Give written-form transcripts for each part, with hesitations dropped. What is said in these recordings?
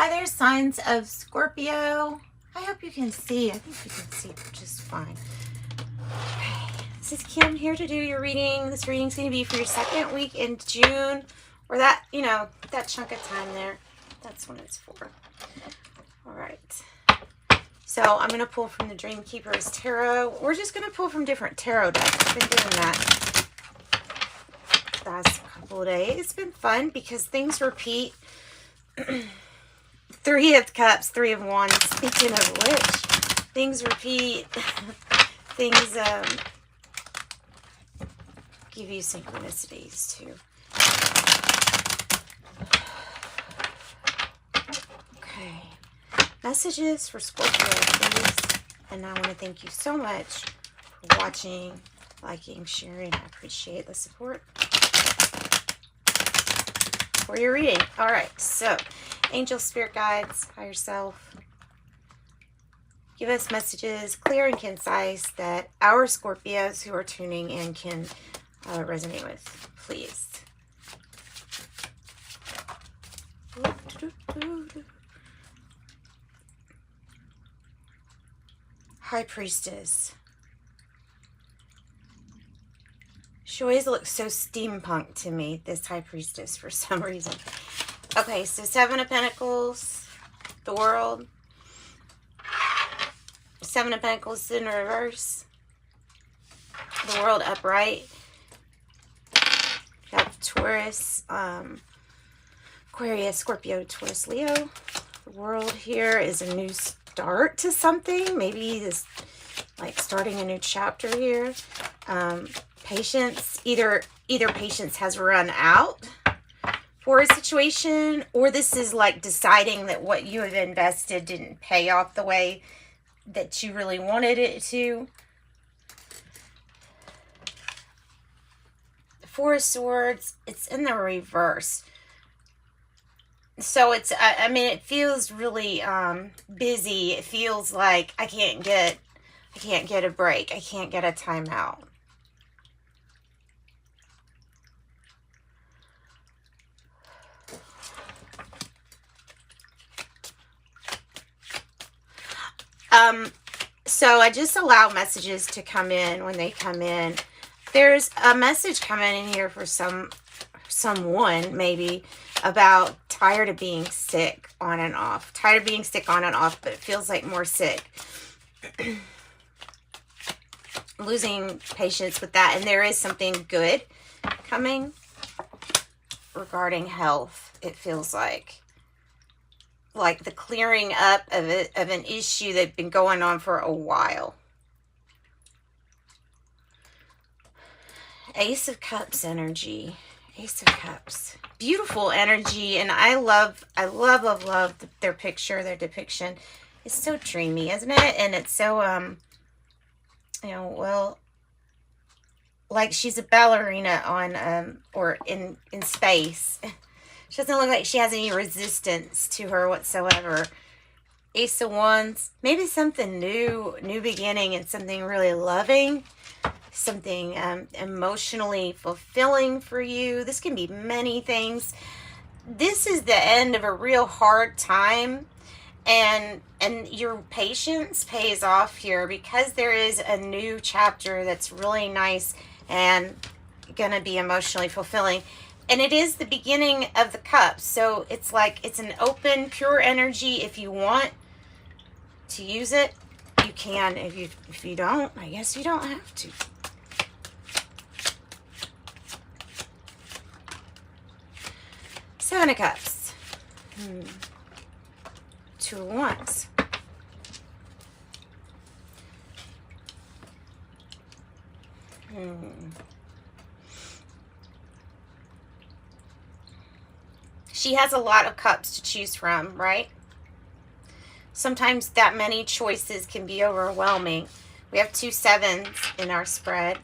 Hi there, signs of Scorpio. I hope you can see. I think you can see just fine. Okay. This is Kim here to do your reading. This reading's going to be for your second week in June. Or that, you know, that chunk of time there. That's what it's for. All right. So I'm going to pull from the Dream Keeper's Tarot. We're just going to pull from different tarot decks. I've been doing that the last couple of days. It's been fun because things repeat. Three of Cups, Three of Wands. Speaking of which, things repeat. Things give you synchronicities too. Okay. Messages for Scorpio, please. And I want to thank you so much for watching, liking, sharing. I appreciate the support for your reading. All right, so angel, spirit guides, higher self, give us messages clear and concise that our Scorpios who are tuning in can resonate with, please. High Priestess. She always looks so steampunk to me, this High Priestess, for some reason. Okay, so Seven of Pentacles, the World. Seven of Pentacles in reverse. The World upright. You have Taurus, Aquarius, Scorpio, Taurus, Leo. The World here is a new start to something. Maybe this, like, starting a new chapter here. Patience. Either patience has run out for a situation, or this is like deciding that what you have invested didn't pay off the way that you really wanted it to. The Four of Swords, it's in the reverse. So it's, I mean, it feels really busy. It feels like I can't get a break. I can't get a timeout. So I just allow messages to come in when they come in. There's a message coming in here for someone maybe about tired of being sick on and off. Tired of being sick on and off, but it feels like more sick. Losing patience with that. And there is something good coming regarding health, it feels like the clearing up of an issue that's been going on for a while. Ace of Cups energy. Ace of Cups. Beautiful energy, and I love their picture, their depiction. It's so dreamy, isn't it? And it's so you know, well, like she's a ballerina on or in space. She doesn't look like she has any resistance to her whatsoever. Ace of Wands. Maybe something new beginning, and something really loving. Something emotionally fulfilling for you. This can be many things. This is the end of a real hard time. And your patience pays off here because there is a new chapter that's really nice and going to be emotionally fulfilling. And it is the beginning of the cups. So it's like it's an open, pure energy. If you want to use it, you can. If you don't, I guess you don't have to. Seven of Cups. Two of Wands. She has a lot of cups to choose from, right? Sometimes that many choices can be overwhelming. We have 2 sevens in our spread.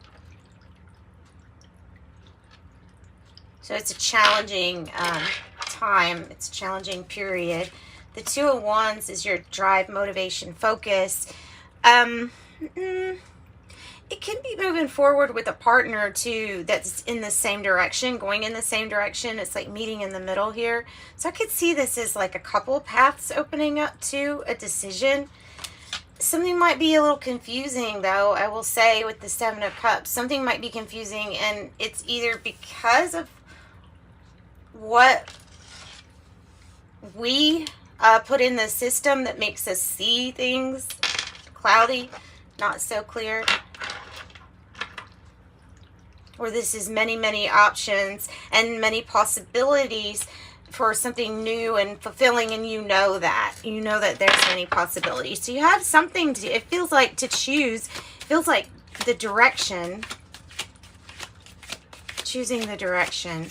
So it's a challenging time. It's a challenging period. The Two of Wands is your drive, motivation, focus. It can be moving forward with a partner too that's in the same direction, going in the same direction. It's like meeting in the middle here. So I could see this as like a couple paths opening up to a decision. Something might be a little confusing though, I will say, with the Seven of Cups. Something might be confusing, and it's either because of what we put in the system that makes us see things cloudy, not so clear, or this is many, many options and many possibilities for something new and fulfilling, and you know that there's many possibilities. So you have something to, it feels like, to choose. It feels like the direction, choosing the direction.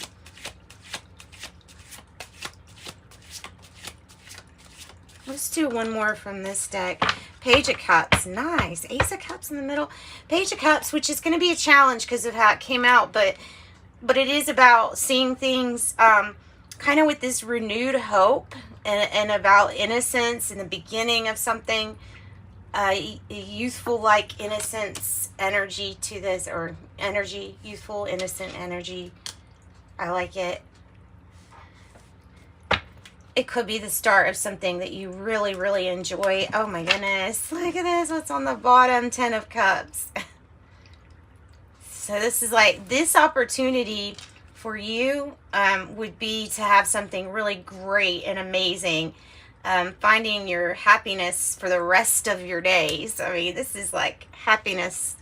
Let's do one more from this deck. Page of Cups, nice. Ace of Cups in the middle. Page of Cups, which is going to be a challenge because of how it came out, but it is about seeing things kind of with this renewed hope, and about innocence in the beginning of something, youthful, like innocence energy to this, or energy, youthful, innocent energy. I like it. It could be the start of something that you really, really enjoy. Oh my goodness. Look at this. What's on the bottom? 10 of Cups. So this is like, this opportunity for you would be to have something really great and amazing. Finding your happiness for the rest of your days. I mean, this is like happiness,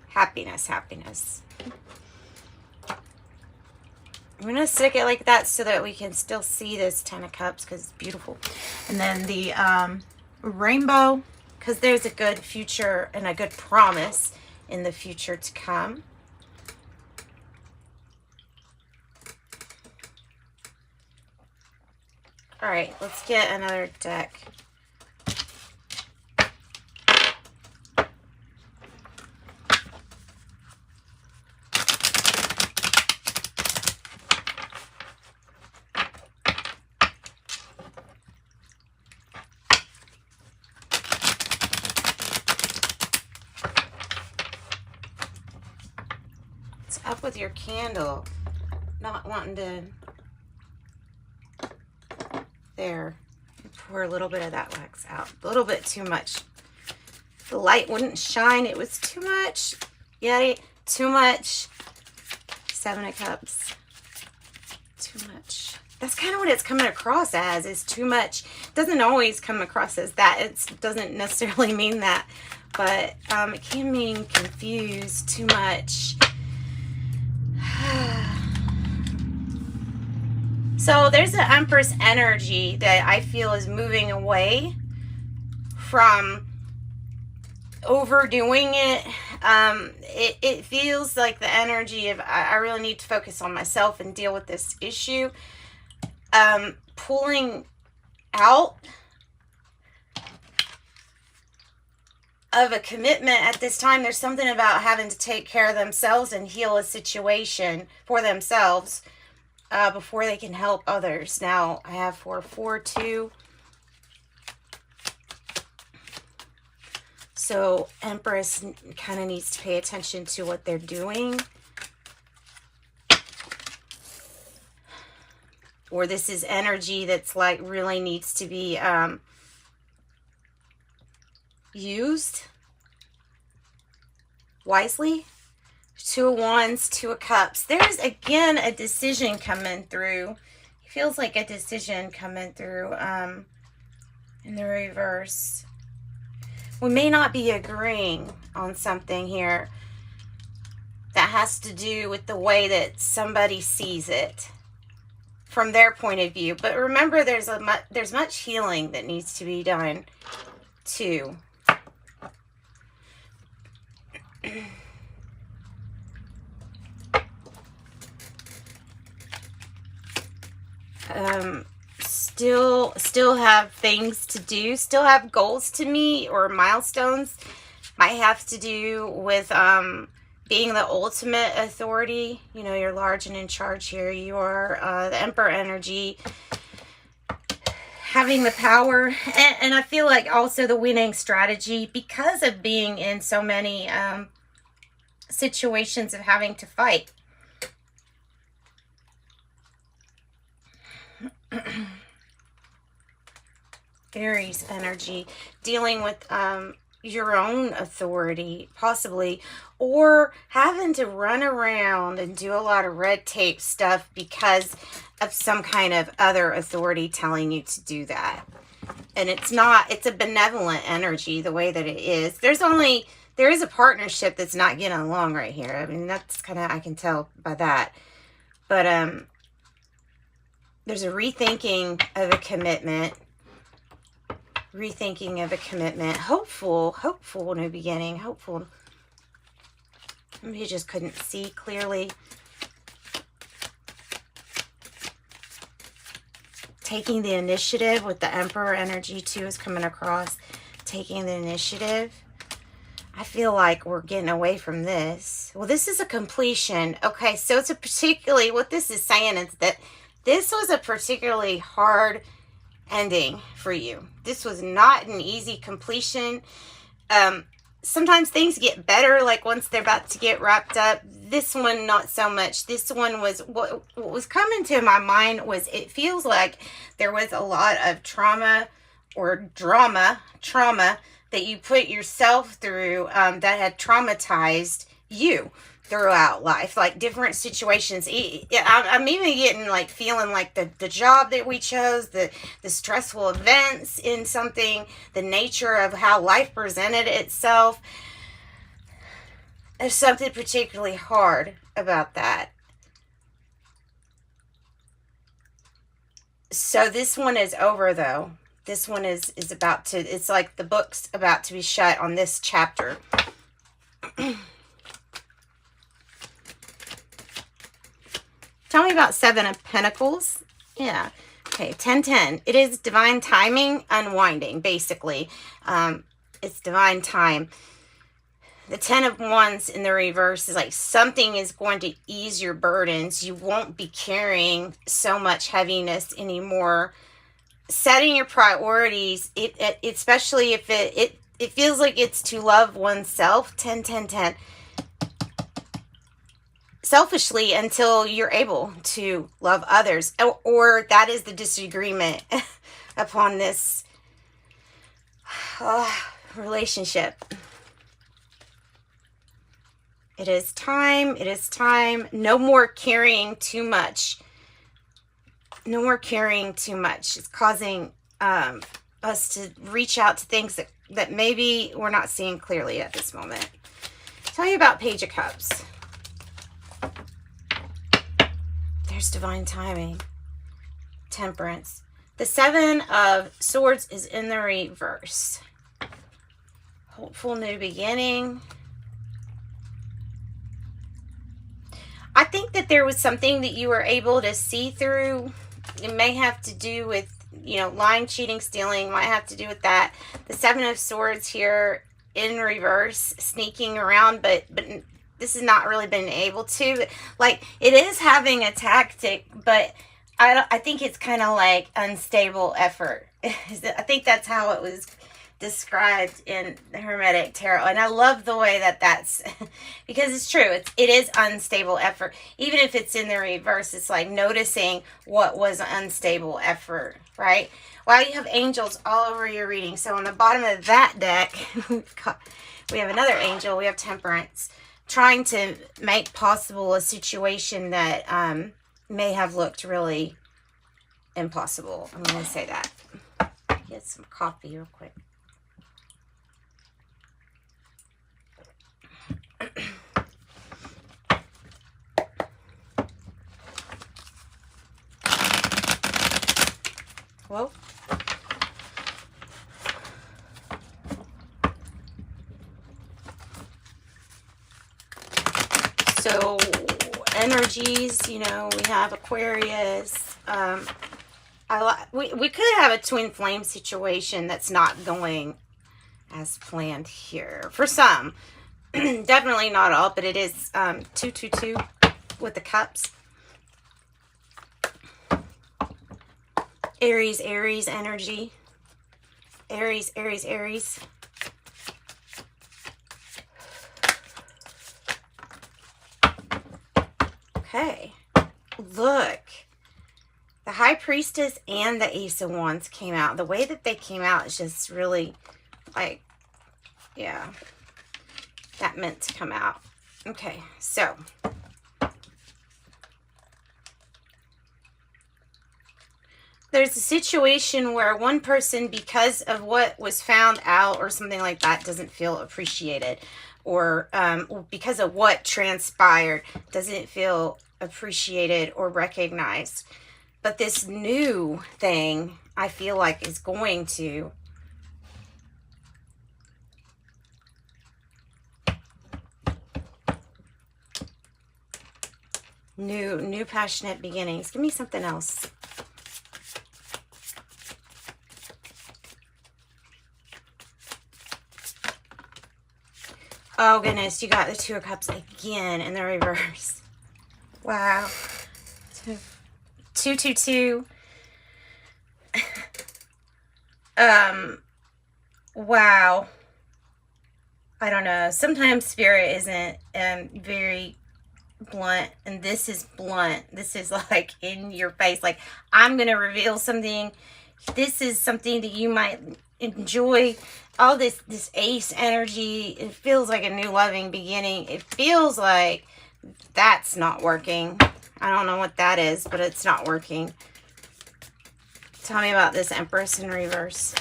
happiness, happiness. I'm going to stick it like that so that we can still see this 10 of Cups because it's beautiful. And then the rainbow, because there's a good future and a good promise in the future to come. All right, let's get another deck. Up with your candle, not wanting to, there, pour a little bit of that wax out, a little bit too much. The light wouldn't shine, it was too much. Yeah, too much. 7 of Cups, too much. That's kind of what it's coming across as, is too much. It doesn't always come across as that. It doesn't necessarily mean that, but it can mean confused, too much. So there's an Empress energy that I feel is moving away from overdoing it. It feels like the energy of, I really need to focus on myself and deal with this issue. Pulling out of a commitment at this time. There's something about having to take care of themselves and heal a situation for themselves before they can help others. Now I have 4-4-2. So Empress kind of needs to pay attention to what they're doing. Or this is energy that's like really needs to be used wisely. 2 of Wands, 2 of Cups. There's again a decision coming through. It feels like a decision coming through in the reverse. We may not be agreeing on something here that has to do with the way that somebody sees it from their point of view. But remember, there's much healing that needs to be done too. Still have things to do, still have goals to meet, or milestones. Might have to do with being the ultimate authority. You know, you're large and in charge here. You are the Emperor energy. having the power, and I feel like also the winning strategy because of being in so many situations of having to fight. Aries energy, dealing with your own authority, possibly, or having to run around and do a lot of red tape stuff because of some kind of other authority telling you to do that. And it's a benevolent energy the way that it is. There is a partnership that's not getting along right here. I mean, that's kind of, I can tell by that. But there's a rethinking of a commitment. Hopeful new beginning, hopeful. Maybe you just couldn't see clearly. Taking the initiative with the Emperor energy too is coming across. Taking the initiative. I feel like we're getting away from this. Well, this is a completion. Okay, so it's what this is saying is that this was a particularly hard ending for you. This was not an easy completion. Sometimes things get better, like once they're about to get wrapped up. This one, not so much. This one was, what was coming to my mind was, it feels like there was a lot of trauma or drama that you put yourself through that had traumatized you throughout life, like different situations. I'm even getting like feeling like the job that we chose, the stressful events in something, the nature of how life presented itself. There's something particularly hard about that. So this one is over though. This one is about to, it's like the book's about to be shut on this chapter. Tell me about Seven of Pentacles. Yeah. Okay, 10-10. It is divine timing, unwinding, basically. It's divine time. The 10 of Wands in the reverse is like something is going to ease your burdens. You won't be carrying so much heaviness anymore. Setting your priorities, especially if it feels like it's to love oneself. 10-10-10. Selfishly until you're able to love others, or that is the disagreement upon this relationship. It is time. No more carrying too much. It's causing us to reach out to things that maybe we're not seeing clearly at this moment. Tell you about Page of Cups. There's divine timing. Temperance. The Seven of Swords is in the reverse. Hopeful new beginning. I think that there was something that you were able to see through. It may have to do with, lying, cheating, stealing. Might have to do with that. The Seven of Swords here in reverse, sneaking around, but this has not really been able to. Like, it is having a tactic, but I think it's kind of like unstable effort. I think that's how it was described in the Hermetic Tarot. And I love the way that's, because it's true. It is unstable effort. Even if it's in the reverse, it's like noticing what was unstable effort, right? Wow, you have angels all over your reading. So on the bottom of that deck, we have another angel. We have Temperance. Trying to make possible a situation that may have looked really impossible. I'm going to say that. Get some coffee real quick. Whoa. So energies, we have Aquarius. We could have a twin flame situation that's not going as planned here for some. Definitely not all, but it is 222 with the cups. Aries, Aries energy. Aries, Aries, Aries. Okay. Look. The High Priestess and the Ace of Wands came out. The way that they came out is just really, like, yeah. That meant to come out. Okay, so. There's a situation where one person, because of what was found out or something like that, doesn't feel appreciated. Or because of what transpired, doesn't feel appreciated or recognized. But this new thing, I feel like, is going to. New passionate beginnings. Give me something else. Oh, goodness. You got the Two of Cups again in the reverse. Wow. 222. Wow. I don't know. Sometimes spirit isn't very blunt, and this is blunt. This is like in your face. Like, I'm going to reveal something. This is something that you might enjoy. All this ace energy, it feels like a new loving beginning. It feels like that's not working. I don't know what that is, but it's not working. Tell me about this Empress in reverse.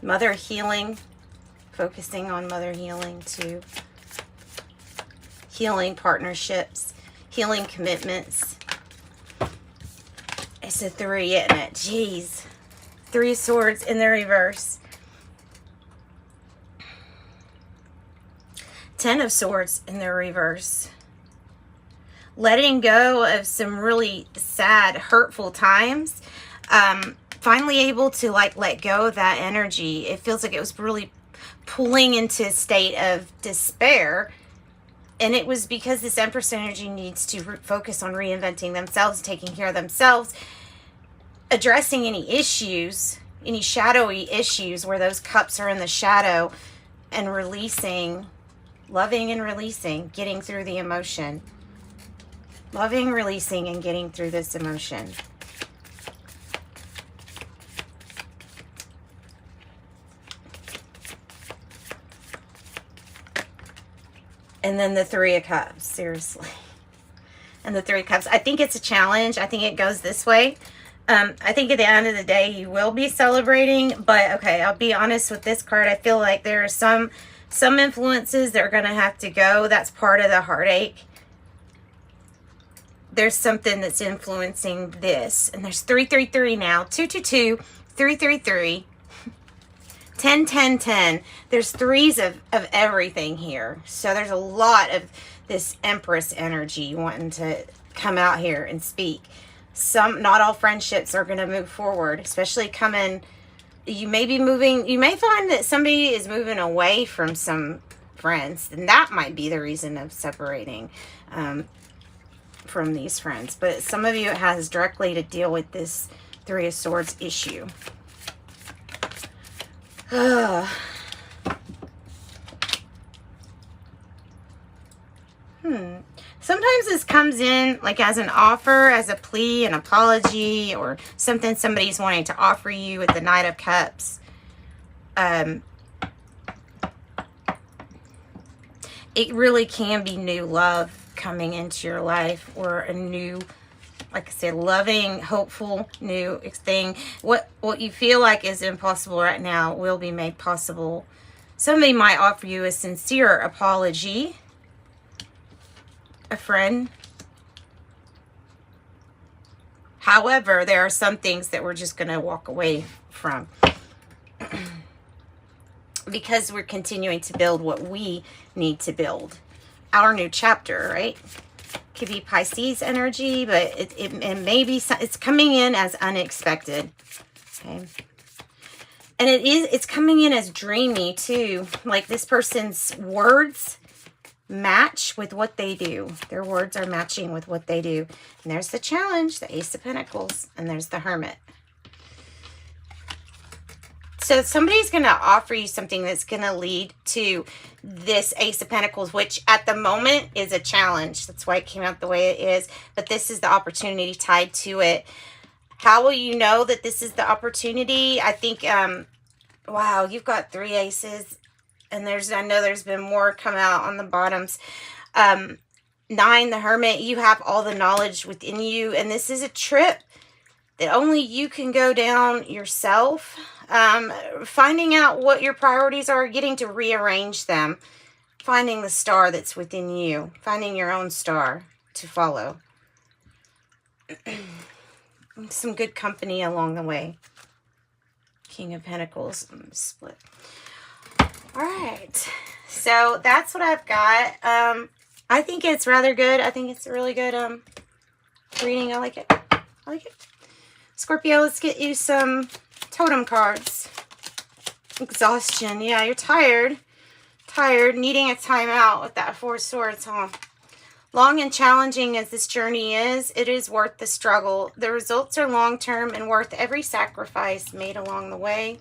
Mother healing. Focusing on mother healing too. Healing partnerships. Healing commitments. It's a 3, isn't it? Jeez. 3 of Swords in the reverse. 10 of Swords in the reverse. Letting go of some really sad, hurtful times. Finally able to let go of that energy. It feels like it was really pulling into a state of despair. And it was because this Empress energy needs to focus on reinventing themselves, taking care of themselves, addressing any issues, any shadowy issues where those cups are in the shadow, and releasing, loving and releasing, getting through the emotion. Loving, releasing, and getting through this emotion. And then the 3 of Cups, seriously. And the 3 of Cups. I think it's a challenge. I think it goes this way. I think at the end of the day, you will be celebrating. But, okay, I'll be honest with this card. I feel like there are some influences that are going to have to go. That's part of the heartache. There's something that's influencing this. And there's 333 now. 222, 333. 10, 10, 10. There's 3s of everything here. So there's a lot of this Empress energy wanting to come out here and speak. Not all friendships are going to move forward, especially coming. You may be moving. You may find that somebody is moving away from some friends, and that might be the reason of separating from these friends. But some of you, it has directly to deal with this 3 of Swords issue. Sometimes this comes in like as an offer, as a plea, an apology, or something somebody's wanting to offer you with the Knight of Cups. It really can be new love coming into your life, or a new, like I said, loving, hopeful, new thing. What you feel like is impossible right now will be made possible. Somebody might offer you a sincere apology. A friend. However, there are some things that we're just going to walk away from. Because we're continuing to build what we need to build. Our new chapter, right? Could be Pisces energy, but it may be, it's coming in as unexpected. Okay. And it's coming in as dreamy too. Like this person's words match with what they do. Their words are matching with what they do. And there's the challenge, the Ace of Pentacles, and there's the Hermit. So somebody's going to offer you something that's going to lead to this Ace of Pentacles, which at the moment is a challenge. That's why it came out the way it is. But this is the opportunity tied to it. How will you know that this is the opportunity? I think, wow, you've got 3 aces. And I know there's been more come out on the bottoms. 9, the Hermit, you have all the knowledge within you. And this is a trip that only you can go down yourself. Finding out what your priorities are, getting to rearrange them. Finding the star that's within you. Finding your own star to follow. Some good company along the way. King of Pentacles. Split. All right, so that's what I've got. I think it's rather good. I think it's a really good reading. I like it. I like it. Scorpio, let's get you some totem cards. Exhaustion. Yeah, you're tired. Tired, needing a timeout with that 4 swords, huh? Long and challenging as this journey is, it is worth the struggle. The results are long-term and worth every sacrifice made along the way.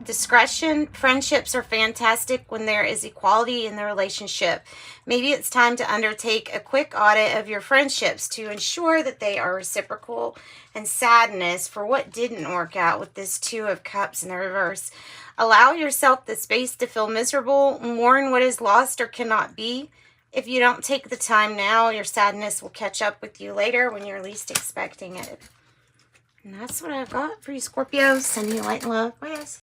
Discretion. Friendships are fantastic when there is equality in the relationship. Maybe it's time to undertake a quick audit of your friendships to ensure that they are reciprocal. And sadness for what didn't work out with this 2 of Cups in the reverse. Allow yourself the space to feel miserable. Mourn what is lost or cannot be. If you don't take the time now, your sadness will catch up with you later when you're least expecting it. And that's what I've got for you, Scorpio. Sending you light and love. Bye, guys.